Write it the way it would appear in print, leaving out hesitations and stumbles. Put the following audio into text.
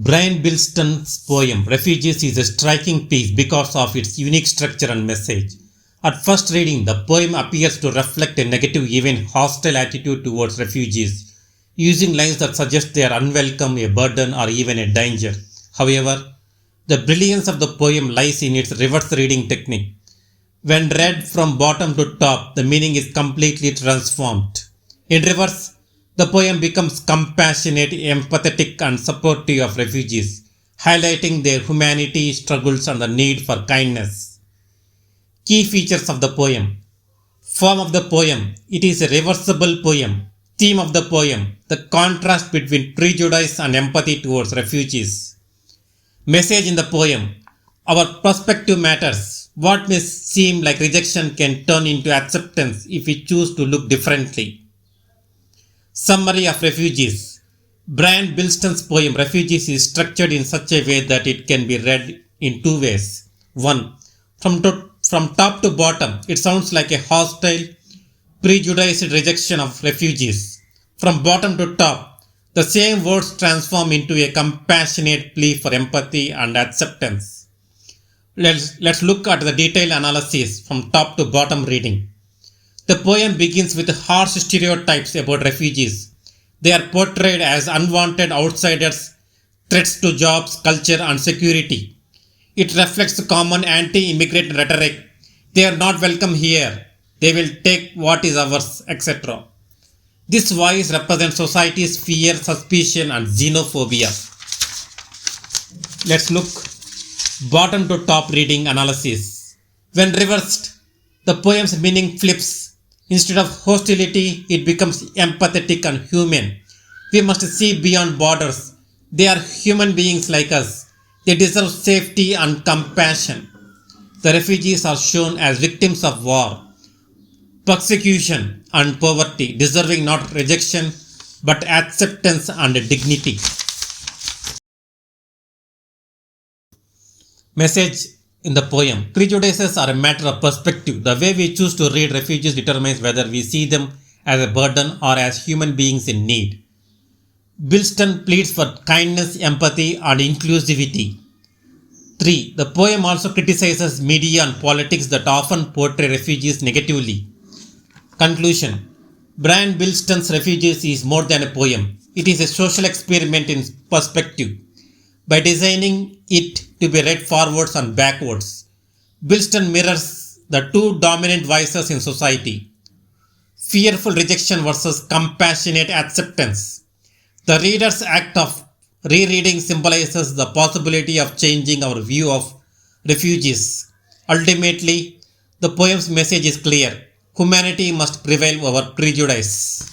Brian Bilston's poem Refugees is a striking piece because of its unique structure and message. At first reading, the poem appears to reflect a negative, even hostile attitude towards refugees, using lines that suggest they are unwelcome, a burden, or even a danger. However, the brilliance of the poem lies in its reverse reading technique. When read from bottom to top, the meaning is completely transformed. In reverse, the poem becomes compassionate, empathetic, and supportive of refugees, highlighting their humanity, struggles, and the need for kindness. Key features of the poem. Form of the poem. It is a reversible poem. Theme of the poem. The contrast between prejudice and empathy towards refugees. Message in the poem. Our perspective matters. What may seem like rejection can turn into acceptance if we choose to look differently. Summary of Refugees. Brian Bilston's poem Refugees is structured in such a way that it can be read in two ways. 1. From top to bottom, it sounds like a hostile, prejudiced rejection of refugees. From bottom to top, the same words transform into a compassionate plea for empathy and acceptance. Let's look at the detailed analysis from top to bottom reading. The poem begins with harsh stereotypes about refugees. They are portrayed as unwanted outsiders, threats to jobs, culture, and security. It reflects common anti-immigrant rhetoric. They are not welcome here. They will take what is ours, etc. This voice represents society's fear, suspicion, and xenophobia. Let's look bottom to top reading analysis. When reversed, the poem's meaning flips. Instead of hostility, it becomes empathetic and human. We must see beyond borders. They are human beings like us. They deserve safety and compassion. The refugees are shown as victims of war, persecution, and poverty, deserving not rejection but acceptance and dignity. Message in the poem. Prejudices are a matter of perspective. The way we choose to read refugees determines whether we see them as a burden or as human beings in need. Bilston pleads for kindness, empathy, and inclusivity. 3. The poem also criticizes media and politics that often portray refugees negatively. Conclusion. Brian Bilston's Refugees is more than a poem. It is a social experiment in perspective. By designing it to be read forwards and backwards, Bilston mirrors the two dominant voices in society: fearful rejection versus compassionate acceptance. The reader's act of rereading symbolizes the possibility of changing our view of refugees. Ultimately, the poem's message is clear: humanity must prevail over prejudice.